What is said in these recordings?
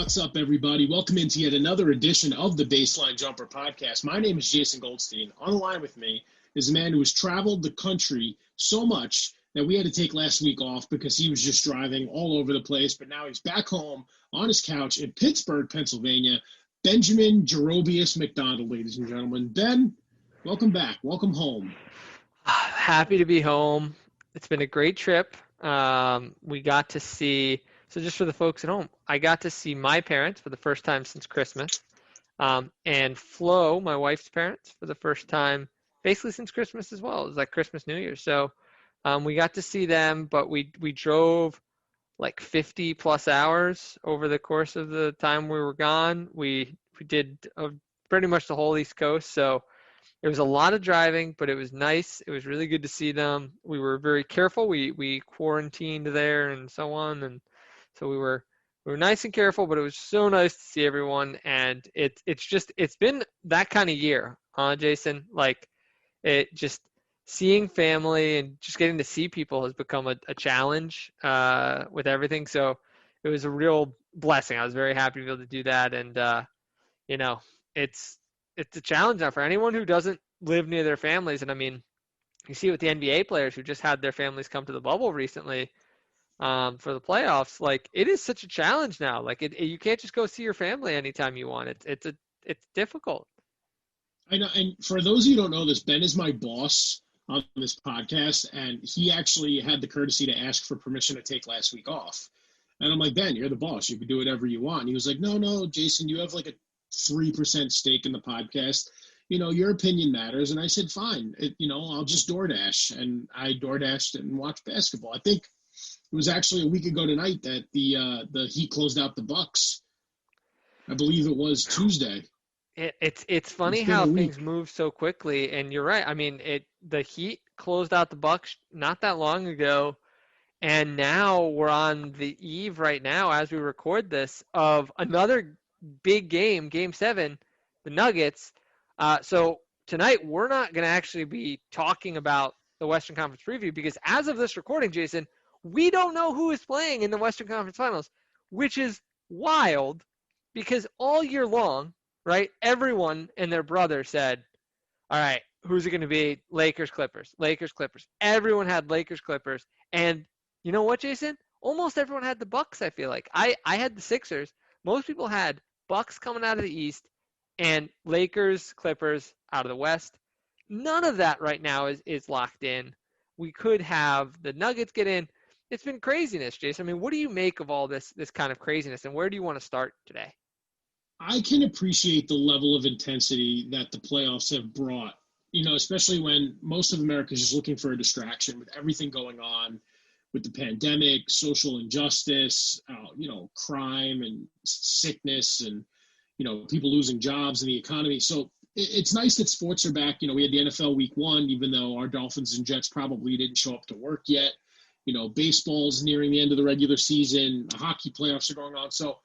What's up, everybody? Welcome into yet another edition of the Baseline Jumper podcast. My name is Jason Goldstein. On the line with me is a man who has traveled the country so much that we had to take last week off because he was just driving all over the place. But now he's back home on his couch in Pittsburgh, Pennsylvania. Benjamin Jerobius McDonald, ladies and gentlemen. Ben, welcome back. Welcome home. Happy to be home. It's been a great trip. We got to see... So just for the folks at home, I got to see my parents for the first time since Christmas, and Flo, my wife's parents, for the first time basically since Christmas as well. It was like Christmas, New Year's. So we got to see them, but we drove like 50 plus hours over the course of the time we were gone. We did pretty much the whole East Coast. So it was a lot of driving, but it was nice. It was really good to see them. We were very careful. We quarantined there and so on, and so we were nice and careful, but it was so nice to see everyone. And it's been that kind of year, Jason? Like, it just seeing family and just getting to see people has become a challenge with everything. So it was a real blessing. I was very happy to be able to do that. And it's a challenge now for anyone who doesn't live near their families. And I mean, you see with the NBA players who just had their families come to the bubble recently. For the playoffs, like, it is such a challenge now. Like, you can't just go see your family anytime you want. It's difficult. I know, and for those of you who don't know this, Ben is my boss on this podcast, and he actually had the courtesy to ask for permission to take last week off. And I'm like, Ben, you're the boss. You can do whatever you want. And he was like, no, Jason, you have like a 3% stake in the podcast. Your opinion matters. And I said, fine. I'll just DoorDash. And I DoorDashed and watched basketball. I think it was actually a week ago tonight that the Heat closed out the Bucks. I believe it was Tuesday. It's funny how things move so quickly, and you're right. I mean, the Heat closed out the Bucks not that long ago, and now we're on the eve right now as we record this of another big game, Game 7, the Nuggets. So tonight we're not going to actually be talking about the Western Conference preview because as of this recording, Jason, we don't know who is playing in the Western Conference Finals, which is wild because all year long, right, everyone and their brother said, all right, who's it going to be? Lakers, Clippers, Lakers, Clippers. Everyone had Lakers, Clippers. And you know what, Jason? Almost everyone had the Bucks, I feel like. I had the Sixers. Most people had Bucks coming out of the East and Lakers, Clippers out of the West. None of that right now is locked in. We could have the Nuggets get in. It's been craziness, Jason. I mean, what do you make of all this kind of craziness, and where do you want to start today? I can appreciate the level of intensity that the playoffs have brought, especially when most of America is just looking for a distraction with everything going on with the pandemic, social injustice, crime and sickness and, people losing jobs in the economy. So it's nice that sports are back. We had the NFL week 1, even though our Dolphins and Jets probably didn't show up to work yet. Baseball's nearing the end of the regular season. The hockey playoffs are going on. So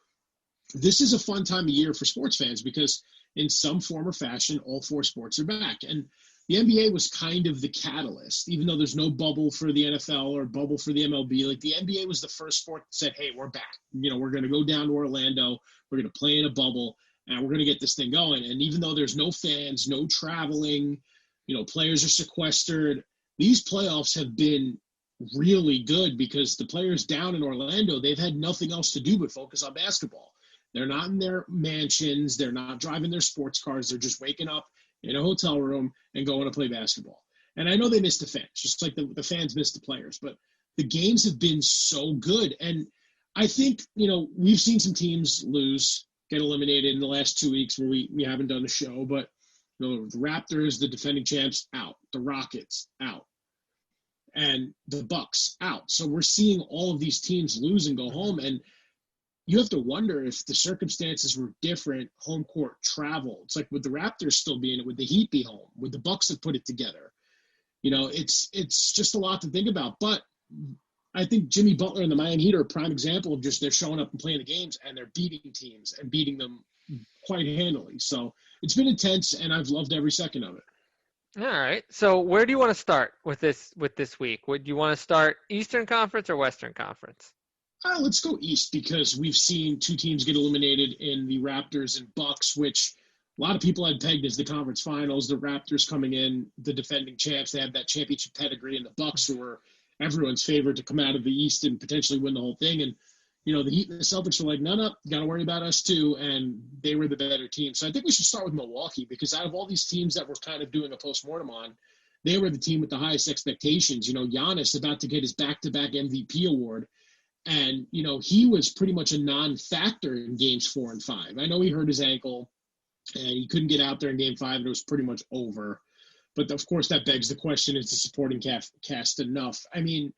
this is a fun time of year for sports fans because in some form or fashion, all 4 sports are back. And the NBA was kind of the catalyst, even though there's no bubble for the NFL or bubble for the MLB. Like, the NBA was the first sport that said, hey, we're back. We're going to go down to Orlando. We're going to play in a bubble, and we're going to get this thing going. And even though there's no fans, no traveling, players are sequestered, these playoffs have been really good because the players down in Orlando, they've had nothing else to do but focus on basketball. They're not in their mansions. They're not driving their sports cars. They're just waking up in a hotel room and going to play basketball. And I know they missed the fans, just like the fans missed the players, but the games have been so good. And I think, we've seen some teams get eliminated in the last 2 weeks where we haven't done a show, but the Raptors, the defending champs, out. The Rockets, out. And the Bucks out. So we're seeing all of these teams lose and go home. And you have to wonder if the circumstances were different, home court travel. It's like, would the Raptors still be in it? Would the Heat be home? Would the Bucks have put it together? It's just a lot to think about. But I think Jimmy Butler and the Miami Heat are a prime example of just they're showing up and playing the games and they're beating teams and beating them quite handily. So it's been intense, and I've loved every second of it. All right. So where do you want to start with this week? Would you want to start Eastern Conference or Western Conference? Let's go East because we've seen two teams get eliminated in the Raptors and Bucks, which a lot of people had pegged as the conference finals. The Raptors coming in, the defending champs, they have that championship pedigree, and the Bucks, who were everyone's favorite to come out of the East and potentially win the whole thing. And the Heat and the Celtics were like, no, got to worry about us too, and they were the better team. So I think we should start with Milwaukee because out of all these teams that we're kind of doing a post-mortem on, they were the team with the highest expectations. Giannis about to get his back-to-back MVP award. And, he was pretty much a non-factor in games 4 and 5. I know he hurt his ankle and he couldn't get out there in game 5 and it was pretty much over. But, of course, that begs the question, is the supporting cast enough? I mean,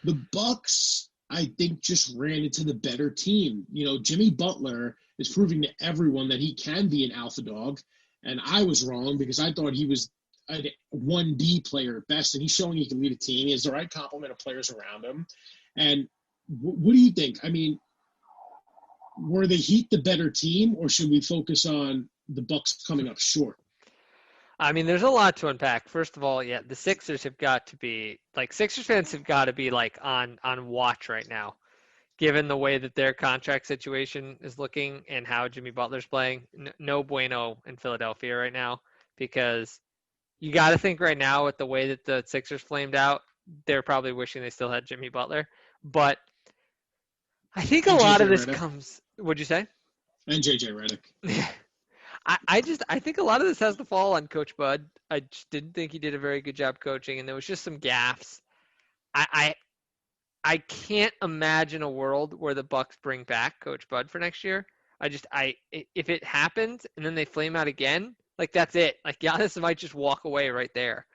the Bucks, I think, just ran into the better team. Jimmy Butler is proving to everyone that he can be an alpha dog. And I was wrong because I thought he was a 1D player at best, and he's showing he can lead a team. He has the right complement of players around him. And what do you think? I mean, were the Heat the better team, or should we focus on the Bucks coming up short? I mean, there's a lot to unpack. First of all, yeah, the Sixers have got to be Sixers fans have got to be on watch right now, given the way that their contract situation is looking and how Jimmy Butler's playing. No bueno in Philadelphia right now, because you got to think right now with the way that the Sixers flamed out, they're probably wishing they still had Jimmy Butler. But I think a lot of this comes. What'd you say? And JJ Redick. I think a lot of this has to fall on Coach Bud. I just didn't think he did a very good job coaching, and there was just some gaffes. I can't imagine a world where the Bucks bring back Coach Bud for next year. If it happens and then they flame out again, that's it. Giannis might just walk away right there,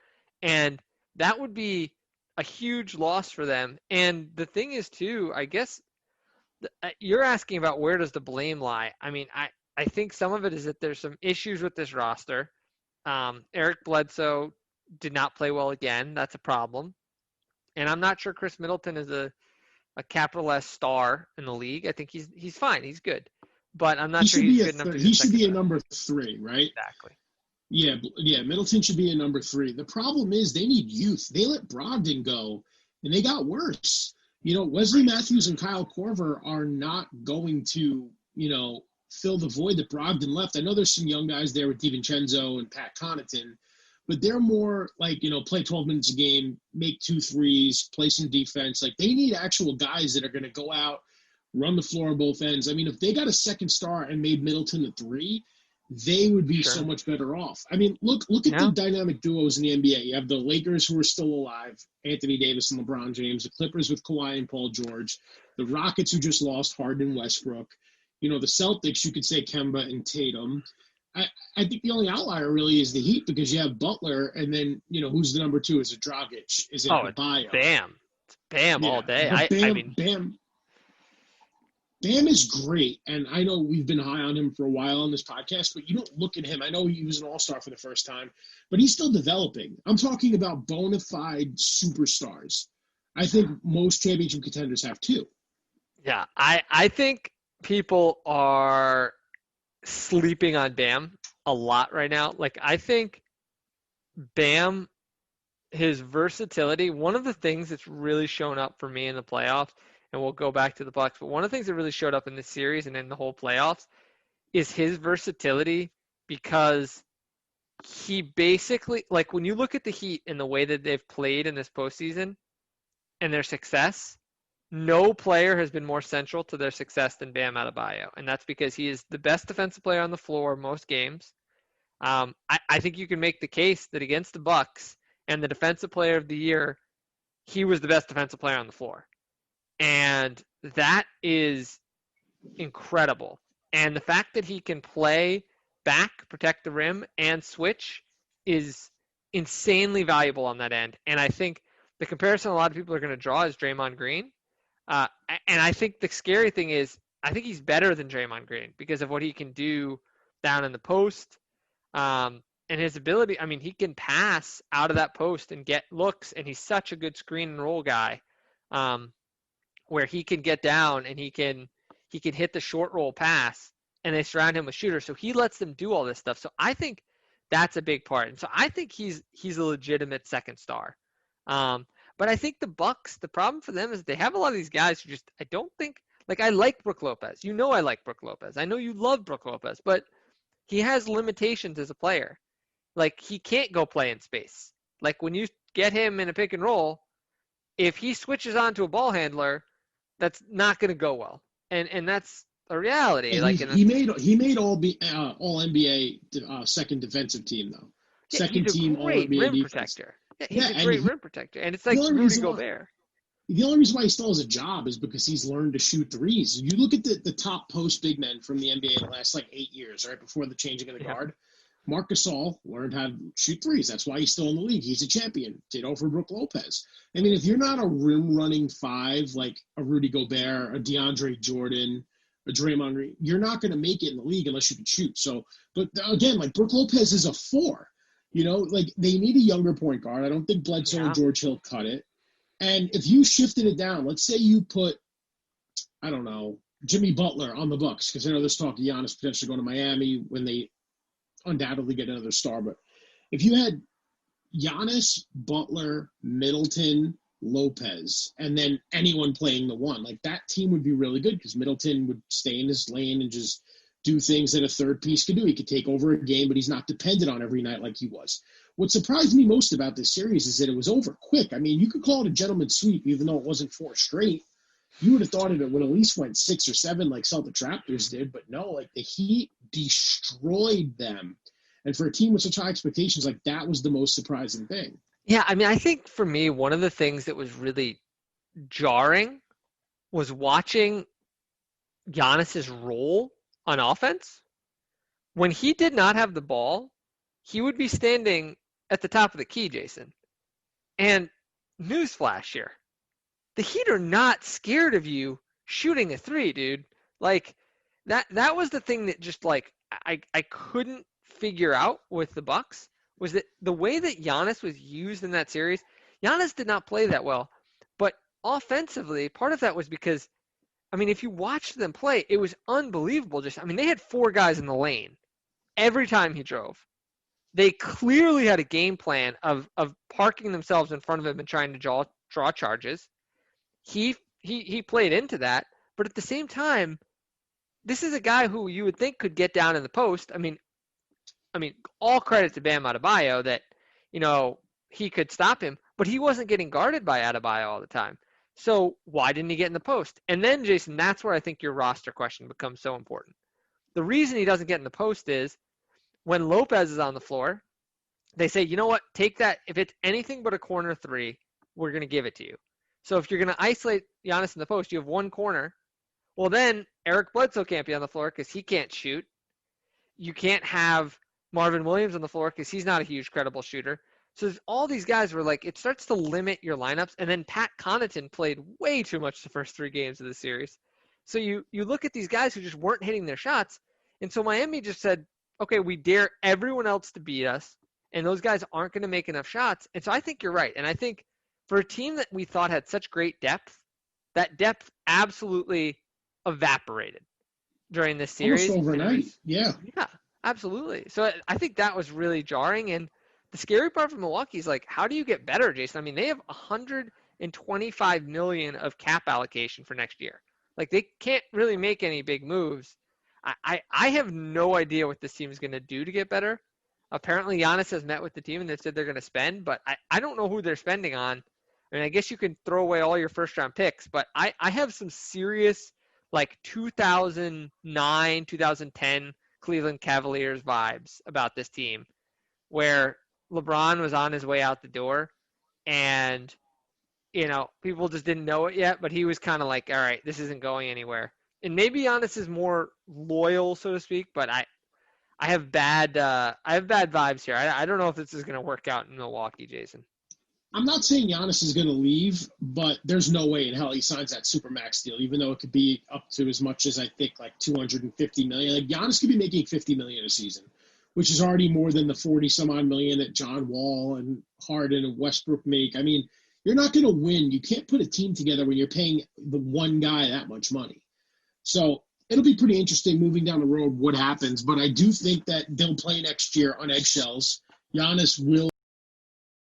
and that would be a huge loss for them. And the thing is, too, I guess you're asking about where does the blame lie. I mean, I think some of it is that there's some issues with this roster. Eric Bledsoe did not play well again. That's a problem. And I'm not sure Chris Middleton is a capital S star in the league. I think he's fine. He's good. But I'm not sure he's good enough to He should be a number 3, right? Exactly. Yeah, Middleton should be a number 3. The problem is they need youth. They let Brogdon go, and they got worse. Wesley Matthews and Kyle Korver are not going to, fill the void that Brogdon left. I know there's some young guys there with DiVincenzo and Pat Connaughton, but they're more play 12 minutes a game, make 2 threes, play some defense. They need actual guys that are going to go out, run the floor on both ends. I mean, if they got a second star and made Middleton a 3, they would be so much better off. I mean, look at the dynamic duos in the NBA. You have the Lakers, who are still alive, Anthony Davis and LeBron James, the Clippers with Kawhi and Paul George, the Rockets, who just lost Harden and Westbrook, the Celtics, you could say Kemba and Tatum. I think the only outlier really is the Heat because you have Butler, and then, who's the number 2? Is it Dragic? Is it Adebayo? Bam. It's Bam all day. Bam is great, and I know we've been high on him for a while on this podcast, but you don't look at him. I know he was an all-star for the first time, but he's still developing. I'm talking about bona fide superstars. I think most championship contenders have 2. Yeah, I think people are sleeping on Bam a lot right now. I think Bam, his versatility, one of the things that's really shown up for me in the playoffs, and we'll go back to the Bucks, but one of the things that really showed up in this series and in the whole playoffs is his versatility, because he basically, when you look at the Heat and the way that they've played in this postseason and their success, no player has been more central to their success than Bam Adebayo, and that's because he is the best defensive player on the floor most games. I think you can make the case that against the Bucks and the Defensive Player of the Year, he was the best defensive player on the floor. And that is incredible. And the fact that he can play back, protect the rim, and switch is insanely valuable on that end. And I think the comparison a lot of people are going to draw is Draymond Green. And I think the scary thing is I think he's better than Draymond Green because of what he can do down in the post. And his ability, I mean, he can pass out of that post and get looks, and he's such a good screen and roll guy. Where he can get down and he can hit the short roll pass, and they surround him with shooters. So he lets them do all this stuff. So I think that's a big part. And so I think he's a legitimate second star. But I think the Bucks, the problem for them is they have a lot of these guys who just, I don't think, like I like Brook Lopez. You know I like Brook Lopez. I know you love Brook Lopez, but he has limitations as a player. Like he can't go play in space. Like when you get him in a pick and roll, if he switches on to a ball handler, that's not going to go well. And that's a reality. And like he made all NBA second defensive team though. Yeah, Second he's a team All great NBA rim defense. protector. Yeah, he's a great rim protector. And it's the like only Rudy reason why- Gobert. The only reason why he still has a job is because he's learned to shoot threes. You look at the top post big men from the NBA in the last 8 years, right before the changing of the guard. Marc Gasol learned how to shoot threes. That's why he's still in the league. He's a champion. Ditto for Brook Lopez. I mean, if you're not a rim running five like a Rudy Gobert, a DeAndre Jordan, a Draymond Green, you're not going to make it in the league unless you can shoot. So, but again, Brook Lopez is a 4. They need a younger point guard. I don't think Bledsoe and George Hill cut it. And if you shifted it down, let's say you put, I don't know, Jimmy Butler on the Bucks, because I know there's talk of Giannis potentially going to Miami when they undoubtedly get another star. But if you had Giannis, Butler, Middleton, Lopez, and then anyone playing the 1, that team would be really good because Middleton would stay in his lane and just do things that a third piece could do. He could take over a game, but he's not dependent on every night like he was. What surprised me most about this series is that it was over quick. I mean, you could call it a gentleman's sweep, even though it wasn't 4 straight. You would have thought it would at least went 6 or 7 like Celtics Raptors did, but no, the Heat destroyed them. And for a team with such high expectations, that was the most surprising thing. Yeah, I mean, I think for me, one of the things that was really jarring was watching Giannis's role on offense. When he did not have the ball, he would be standing at the top of the key, Jason. And newsflash here, the Heat are not scared of you shooting a 3, dude. That was the thing that just I couldn't figure out with the Bucks was that the way that Giannis was used in that series, Giannis did not play that well. But offensively, part of that was because, I mean, if you watched them play, it was unbelievable. They had 4 guys in the lane every time he drove. They clearly had a game plan of parking themselves in front of him and trying to draw charges. He played into that, but at the same time, this is a guy who you would think could get down in the post. I mean, all credit to Bam Adebayo that, he could stop him, but he wasn't getting guarded by Adebayo all the time. So why didn't he get in the post? And then, Jason, that's where I think your roster question becomes so important. The reason he doesn't get in the post is when Lopez is on the floor, they say, you know what, take that. If it's anything but a corner 3, we're going to give it to you. So if you're going to isolate Giannis in the post, you have 1 corner. Well, then Eric Bledsoe can't be on the floor because he can't shoot. You can't have Marvin Williams on the floor because he's not a huge credible shooter. So there's all these guys where it starts to limit your lineups. And then Pat Connaughton played way too much the first 3 games of the series. So you look at these guys who just weren't hitting their shots. And so Miami just said, okay, we dare everyone else to beat us. And those guys aren't going to make enough shots. And so I think you're right. And I think for a team that we thought had such great depth, that depth absolutely evaporated during this series. Almost overnight. Yeah, absolutely. So I think that was really jarring. And the scary part for Milwaukee is how do you get better, Jason? I mean, they have $125 million of cap allocation for next year. They can't really make any big moves. I have no idea what this team is going to do to get better. Apparently, Giannis has met with the team and they've said they're going to spend, but I don't know who they're spending on. I mean, I guess you can throw away all your first-round picks, but I have some serious 2009, 2010 Cleveland Cavaliers vibes about this team where LeBron was on his way out the door and, people just didn't know it yet, but he was kind of all right, this isn't going anywhere. And maybe Giannis is more loyal, so to speak, but I have bad vibes here. I don't know if this is going to work out in Milwaukee, Jason. I'm not saying Giannis is going to leave, but there's no way in hell he signs that supermax deal, even though it could be up to as much as I think $250 million. Giannis could be making $50 million a season, which is already more than the 40 some odd million that John Wall and Harden and Westbrook make. I mean, you're not going to win. You can't put a team together when you're paying the one guy that much money. So it'll be pretty interesting moving down the road what happens, but I do think that they'll play next year on eggshells. Giannis will